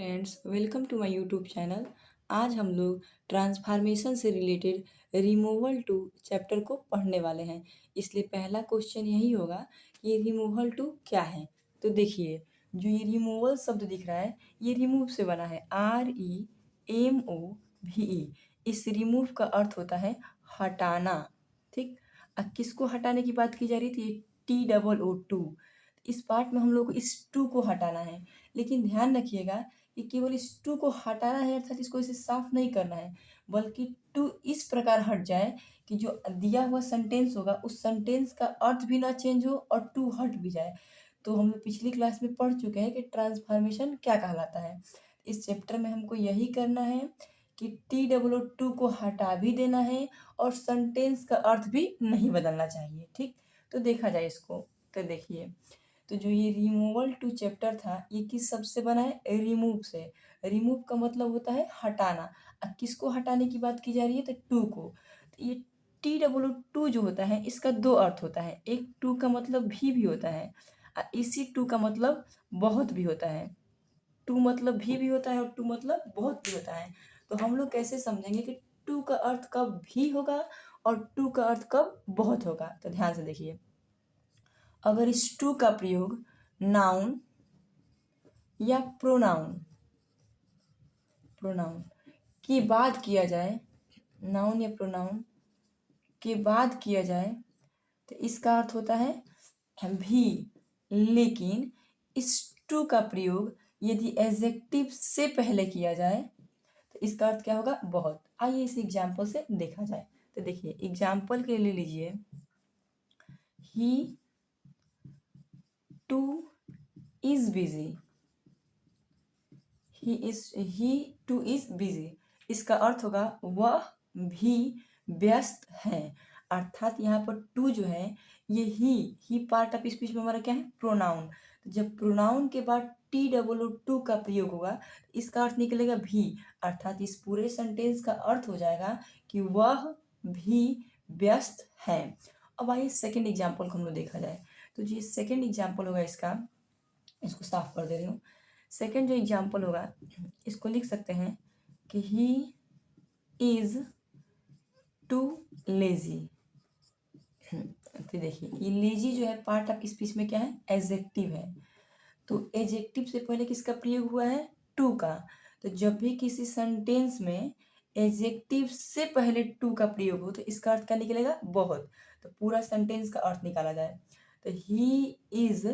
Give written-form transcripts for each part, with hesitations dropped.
Friends, welcome to my YouTube channel. आज हम लोग ट्रांसफॉर्मेशन से रिलेटेड रिमूवल टू चैप्टर को पढ़ने वाले हैं। इसलिए पहला क्वेश्चन यही होगा कि रिमूवल टू क्या है। तो देखिए, जो ये रिमूवल शब्द दिख रहा है ये रिमूव से बना है, REMOVE। इस रिमूव का अर्थ होता है हटाना। ठीक। अब किसको हटाने की बात की जा रही थी? TOO। इस पार्ट में हम लोग को इस टू को हटाना है, लेकिन ध्यान रखिएगा कि केवल इस टू को हटाना है, अर्थात इसको इसे साफ नहीं करना है, बल्कि टू इस प्रकार हट जाए कि जो दिया हुआ सेंटेंस होगा उस सेंटेंस का अर्थ भी ना चेंज हो और टू हट भी जाए। तो हम लोग पिछली क्लास में पढ़ चुके हैं कि ट्रांसफॉर्मेशन क्या कहलाता है। इस चैप्टर में हमको यही करना है कि TOO को हटा भी देना है और सेंटेंस का अर्थ भी नहीं बदलना चाहिए। ठीक। तो देखा जाए इसको। तो देखिए, तो जो ये रिमूवल टू चैप्टर था ये किस शब्द से बना है? रिमूव से। रिमूव का मतलब होता है हटाना। अब किसको हटाने की बात की जा रही है? तो टू को। तो ये TOO जो होता है इसका दो अर्थ होता है। एक टू का मतलब भी होता है, इसी टू का मतलब बहुत भी होता है। टू मतलब भी होता है और टू मतलब बहुत भी होता है। तो हम लोग कैसे समझेंगे कि टू का अर्थ कब भी होगा और टू का अर्थ कब बहुत होगा? तो ध्यान से देखिए, अगर इस टू का प्रयोग नाउन या प्रोनाउन प्रोनाउन के बाद किया जाए, नाउन या प्रोनाउन के बाद किया जाए, तो इसका अर्थ होता है भी। लेकिन इस टू का प्रयोग यदि एडजेक्टिव से पहले किया जाए तो इसका अर्थ क्या होगा? बहुत। आइए इस एग्जाम्पल से देखा जाए। तो देखिए, एग्जाम्पल के लिए लीजिए, he too is busy. He too is busy, इसका अर्थ होगा वह भी व्यस्त है। अर्थात यहाँ पर टू जो है ये ही पार्ट ऑफ स्पीच में हमारा क्या है? प्रोनाउन। तो जब प्रोनाउन के बाद TOO का प्रयोग होगा इसका अर्थ निकलेगा भी। अर्थात इस पूरे सेंटेंस का अर्थ हो जाएगा कि वह भी व्यस्त है। अब आइए सेकेंड एग्जाम्पल को हम लोग देखा जाए। तो जो सेकेंड एग्जाम्पल होगा इसका, इसको साफ कर दे रही हूँ। सेकेंड जो एग्जाम्पल होगा इसको लिख सकते हैं कि ही इज टू लेजी। तो देखिए, ये लेजी जो है पार्ट ऑफ स्पीच में क्या है? एडजेक्टिव है। तो एडजेक्टिव से पहले किसका प्रयोग हुआ है? टू का। तो जब भी किसी सेंटेंस में एडजेक्टिव से पहले टू का प्रयोग हो तो इसका अर्थ क्या निकलेगा? बहुत। तो पूरा सेंटेंस का अर्थ निकाला जाए तो ही इज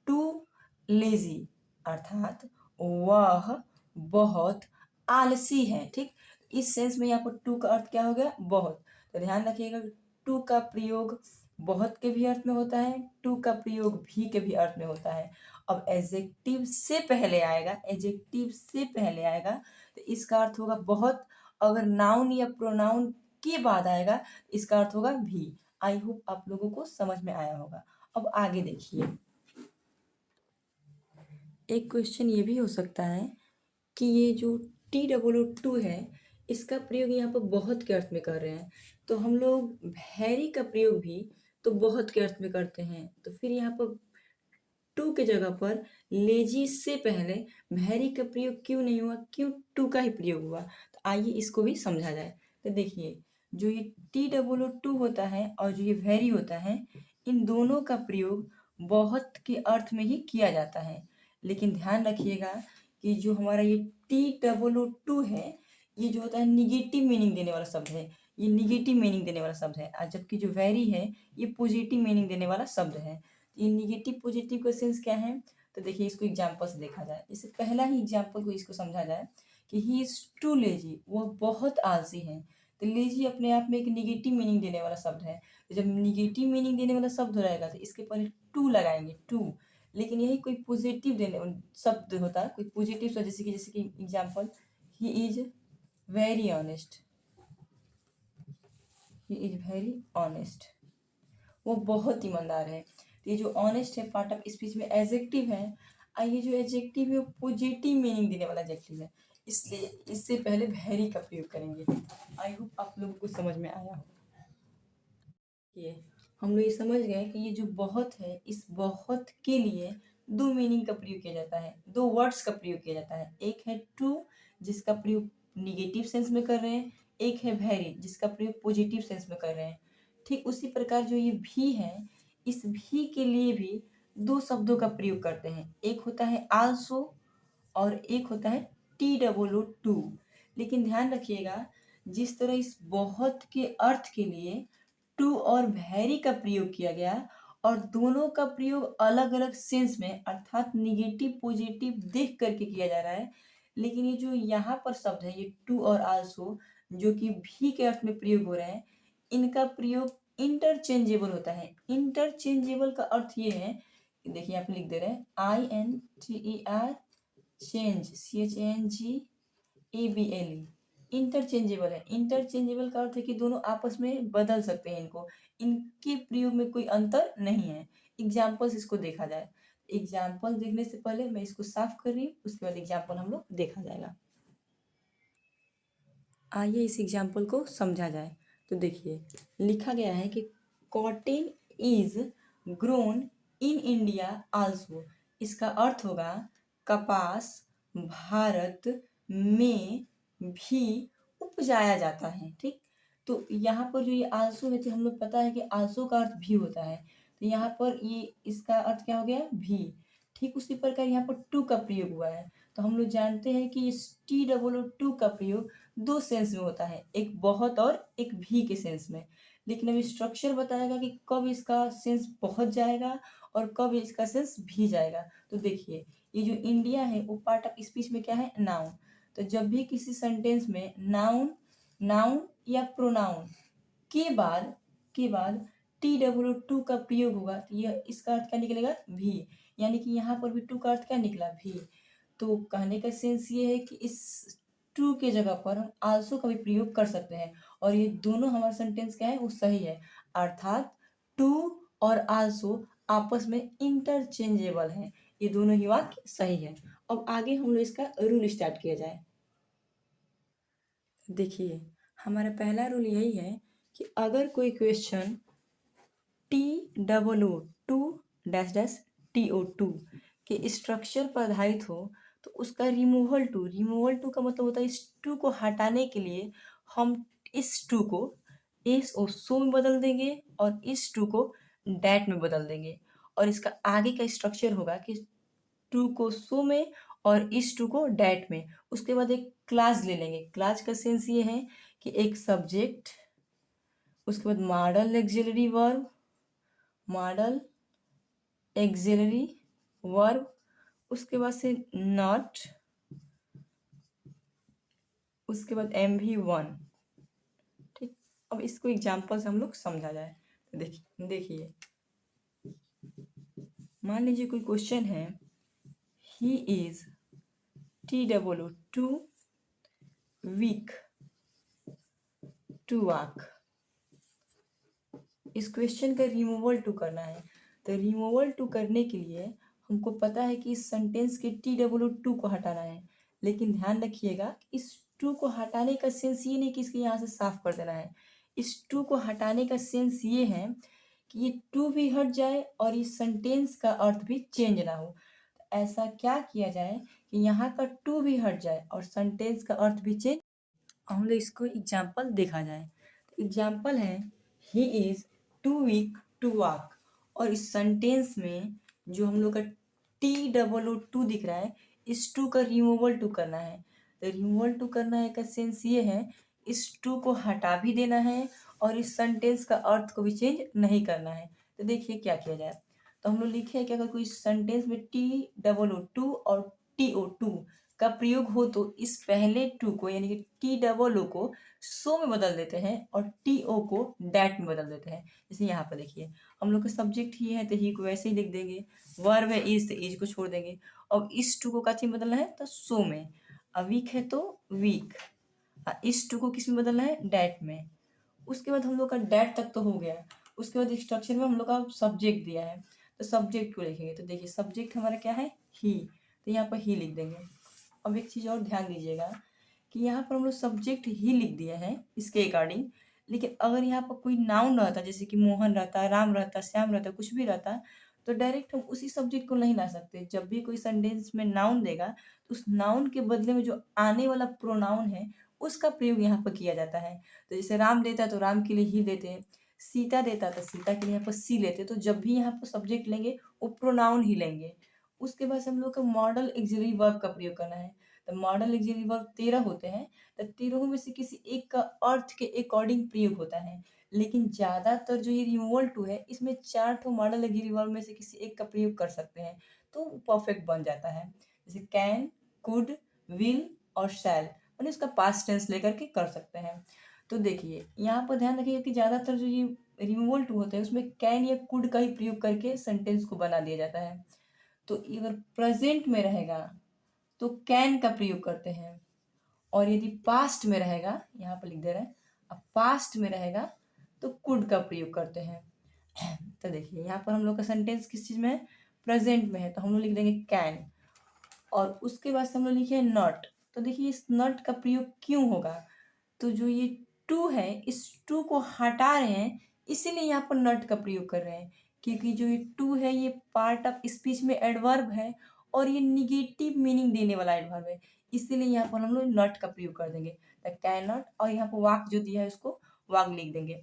टू लेजी, अर्थात वह बहुत आलसी है। ठीक। इस सेंस में यहाँ पर टू का अर्थ क्या हो गया? बहुत। तो ध्यान रखिएगा, टू का प्रयोग बहुत के भी अर्थ में होता है, टू का प्रयोग भी के भी अर्थ में होता है। अब एडजेक्टिव से पहले आएगा, एडजेक्टिव से पहले आएगा तो इसका अर्थ होगा बहुत। अगर नाउन या प्रोनाउन के बाद आएगा इसका अर्थ होगा भी। आई होप आप लोगों को समझ में आया होगा। अब आगे देखिए, एक क्वेश्चन ये भी हो सकता है कि ये जो TOO है इसका प्रयोग यहाँ पर बहुत के अर्थ में कर रहे हैं, तो हम लोग भैरी का प्रयोग भी तो बहुत के अर्थ में करते हैं, तो फिर यहाँ पर टू के जगह पर लेजी से पहले भैरी का प्रयोग क्यों नहीं हुआ? क्यों टू का ही प्रयोग हुआ? तो आइए इसको भी समझा जाए। तो देखिए, जो ये TOO होता है और जो ये वेरी होता है इन दोनों का प्रयोग बहुत के अर्थ में ही किया जाता है। लेकिन ध्यान रखिएगा कि जो हमारा ये TOO है ये जो होता है निगेटिव मीनिंग देने वाला शब्द है। ये निगेटिव मीनिंग देने वाला शब्द है, और जबकि जो वेरी है ये पॉजिटिव मीनिंग देने वाला शब्द है। ये निगेटिव पॉजिटिव का सेंस क्या है? तो देखिए, इसको एग्जाम्पल से देखा जाए। इससे पहला ही एग्जाम्पल को इसको समझा जाए कि ही इज टू लेजी, वह बहुत आलसी है। तो लेजी अपने आप में एक निगेटिव मीनिंग देने वाला शब्द है। तो जब निगेटिव मीनिंग देने वाला शब्द रहेगा तो इसके पहले टू लगाएंगे, टू। लेकिन यही कोई पॉजिटिव देने शब्द होता है, कोई पॉजिटिव शब्द, जैसे कि example, he is very honest. He is very honest, वो बहुत ईमानदार है। तो ये जो ऑनेस्ट है पार्ट ऑफ स्पीच में एडजेक्टिव है, और ये जो एडजेक्टिव है वो पॉजिटिव मीनिंग देने वाला एडजेक्टिव है, इसलिए इससे पहले वेरी का प्रयोग करेंगे। आई होप आप लोगों को समझ में आया हो। ये हम लोग ये समझ गए कि ये जो बहुत है इस बहुत के लिए दो मीनिंग का प्रयोग किया जाता है, दो वर्ड्स का प्रयोग किया जाता है। एक है टू जिसका प्रयोग निगेटिव सेंस में कर रहे हैं, एक है वेरी जिसका प्रयोग पॉजिटिव सेंस में कर रहे हैं। ठीक उसी प्रकार जो ये भी है, इस भी के लिए भी दो शब्दों का प्रयोग करते हैं। एक होता है आल्सो और एक होता है TOO। लेकिन ध्यान रखिएगा, जिस तरह इस बहुत के अर्थ के लिए टू और वेरी का प्रयोग किया गया और दोनों का प्रयोग अलग अलग सेंस में अर्थात निगेटिव पॉजिटिव देख करके किया जा रहा है, लेकिन ये जो यहाँ पर शब्द है ये टू और आल्सो जो कि भी के अर्थ में प्रयोग हो रहे हैं, इनका प्रयोग इंटरचेंजेबल होता है। इंटरचेंजेबल का अर्थ ये है, देखिए आप लिख दे रहे हैं INTER चेंज CHANGEABLE। इंटरचेंजेबल है। इंटरचेंजेबल का अर्थ है कि दोनों आपस में बदल सकते हैं इनको, इनके प्रयोग में कोई अंतर नहीं है। एग्जाम्पल्स इसको देखा जाए, एग्जाम्पल देखने से पहले मैं इसको साफ कर रही हूँ, उसके बाद एग्जाम्पल हम लोग देखा जाएगा। आइए इस एग्जाम्पल को समझा जाए। तो देखिए लिखा गया है कि cotton is grown in India also. इसका अर्थ होगा कपास भारत में भी उपजाया जाता है। ठीक, तो यहाँ पर जो ये आल्सो है तो हम लोग पता है कि आल्सो का अर्थ भी होता है, तो यहाँ पर ये इसका अर्थ क्या हो गया भी। ठीक उसी प्रकार यहाँ पर टू का प्रयोग हुआ है, तो हम लोग जानते हैं कि इस TOO का प्रयोग दो सेंस में होता है, एक बहुत और एक भी के सेंस में। लेकिन अभी स्ट्रक्चर बताएगा कि कब इसका सेंस बहुत जाएगा और कब इसका सेंस भी जाएगा। तो देखिए ये जो इंडिया है वो पार्ट ऑफ स्पीच में क्या है, नाउन। तो जब भी किसी सेंटेंस में नाउन नाउन या प्रोनाउन के बाद TOO का प्रयोग होगा तो यह इसका अर्थ क्या निकलेगा, भी। यानी कि यहाँ पर भी टू का अर्थ क्या निकला, भी। तो कहने का सेंस ये है कि इस टू के जगह पर हम आल्सो का भी प्रयोग कर सकते हैं और ये दोनों हमारा सेंटेंस क्या है वो सही है, अर्थात टू और आल्सो आपस में इंटरचेंजेबल है, ये दोनों ही वाक्य सही है। अब आगे हम लोग इसका रूल स्टार्ट किया जाए। देखिए हमारा पहला रूल यही है कि अगर कोई क्वेश्चन TOO के स्ट्रक्चर पर आधारित हो तो उसका रिमूवल टू का मतलब होता है इस टू को हटाने के लिए हम इस टू को इस और सो में बदल देंगे और इस टू को डैट में बदल देंगे। और इसका आगे का स्ट्रक्चर होगा कि टू को सो में और इस टू को डैट में। उसके बाद एक क्लास ले लेंगे। क्लास का सेंस ये है कि एक सब्जेक्ट, उसके बाद model axillary verb, model axillary verb, उसके बाद से नॉट, उसके बाद MV1। ठीक, अब इसको एग्जाम्पल से हम लोग समझा जाए। तो देखिए मान लीजिए कोई क्वेश्चन है, he is TOO weak to walk. इस क्वेश्चन का रिमूवल टू करना है, तो रिमूवल टू करने के लिए हमको पता है कि इस सेंटेंस के TOO को हटाना है। लेकिन ध्यान रखिएगा इस टू को हटाने का सेंस ये नहीं कि इसके यहाँ से साफ कर देना है। इस टू को हटाने का सेंस ये है कि ये टू भी हट जाए और इस सेंटेंस का अर्थ भी चेंज ना हो। ऐसा क्या किया जाए कि यहाँ का टू भी हट जाए और सेंटेंस का अर्थ भी चेंज। हम लोग इसको एग्जाम्पल देखा जाए। एग्जाम्पल है he is too weak to walk, और इस सेंटेंस में जो हम लोग का TOO दिख रहा है इस टू का रिमूवल टू करना है। तो रिमूवल टू करना है का सेंस ये है इस टू को हटा भी देना है और इस सेंटेंस का अर्थ को भी चेंज नहीं करना है। तो देखिए क्या किया जाए। तो हम लोग लिखे हैं कि अगर कोई सेंटेंस में TOO और TOO का प्रयोग हो तो इस पहले टू को यानी कि TOO को सो में बदल देते हैं और TO को डैट में बदल देते हैं। जैसे यहाँ पर देखिए हम लोग का सब्जेक्ट ही है तो ही को वैसे ही लिख देंगे, वर्ब है इज तो इज को छोड़ देंगे। अब इस टू को कथी में बदलना है तो सो में, वीक है तो वीक, इस टू को किस में बदलना है डैट में। उसके बाद हम लोग का डैट तक तो हो गया। उसके बाद स्ट्रक्चर में हम लोग का सब्जेक्ट दिया है तो सब्जेक्ट को लिखेंगे। तो देखिए सब्जेक्ट हमारा क्या है ही, तो यहाँ पर ही लिख देंगे। अब एक चीज़ और ध्यान दीजिएगा कि यहाँ पर हम लोग सब्जेक्ट ही लिख दिया है इसके अकॉर्डिंग, लेकिन अगर यहाँ पर कोई नाउन रहता जैसे कि मोहन रहता, राम रहता, श्याम रहता, कुछ भी रहता, तो डायरेक्ट हम उसी सब्जेक्ट को नहीं ला सकते। जब भी कोई सेंटेंस में नाउन देगा तो उस नाउन के बदले में जो आने वाला प्रोनाउन है उसका प्रयोग यहाँ पर किया जाता है। तो जैसे राम देता है तो राम के लिए ही लेते हैं, सीता देता है तो सीता के लिए यहाँ पर सी लेते हैं। तो जब भी यहाँ पर सब्जेक्ट लेंगे वो प्रोनाउन ही लेंगे। उसके बाद से हम लोग का मॉडल ऑक्सिलरी वर्ब का प्रयोग करना है। तो मॉडल ऑक्सिलरी वर्ब 13 होते हैं, तो 13 में से किसी एक का अर्थ के अकॉर्डिंग प्रयोग होता है। लेकिन ज़्यादातर जो ये रिमूवल टू है इसमें 4 ठो मॉडल ऑक्सिलरी वर्ब में से किसी एक का प्रयोग कर सकते हैं तो परफेक्ट बन जाता है। जैसे कैन, कुड, विल और शैल, यानी उसका पास्ट टेंस लेकर के कर सकते हैं। तो देखिए यहाँ पर ध्यान रखिएगा कि ज़्यादातर जो ये रिमूवल टू होते हैं उसमें कैन या कुड का ही प्रयोग करके सेंटेंस को बना दिया जाता है। तो अगर प्रेजेंट में रहेगा तो कैन का प्रयोग करते हैं, और यदि पास्ट में रहेगा, यहाँ पर लिख दे रहे हैं, अब पास्ट में रहेगा तो कुड का प्रयोग करते हैं। तो देखिए यहाँ पर हम लोग का सेंटेंस किस चीज़ में है, प्रेजेंट में है, तो हम लोग लिख देंगे कैन। और उसके बाद से हम लोग लिखे नॉट। तो देखिए इस नॉट का प्रयोग क्यों होगा, तो जो ये टू है इस टू को हटा रहे हैं, इसीलिए यहाँ पर नॉट का प्रयोग कर रहे हैं। क्योंकि जो ये टू है ये पार्ट ऑफ स्पीच में एडवर्ब है और ये निगेटिव मीनिंग देने वाला एडवर्ब है, इसीलिए यहाँ पर हम लोग नॉट का प्रयोग कर देंगे। द कैन नॉट, और यहाँ पर वाक जो दिया है उसको वाक लिख देंगे।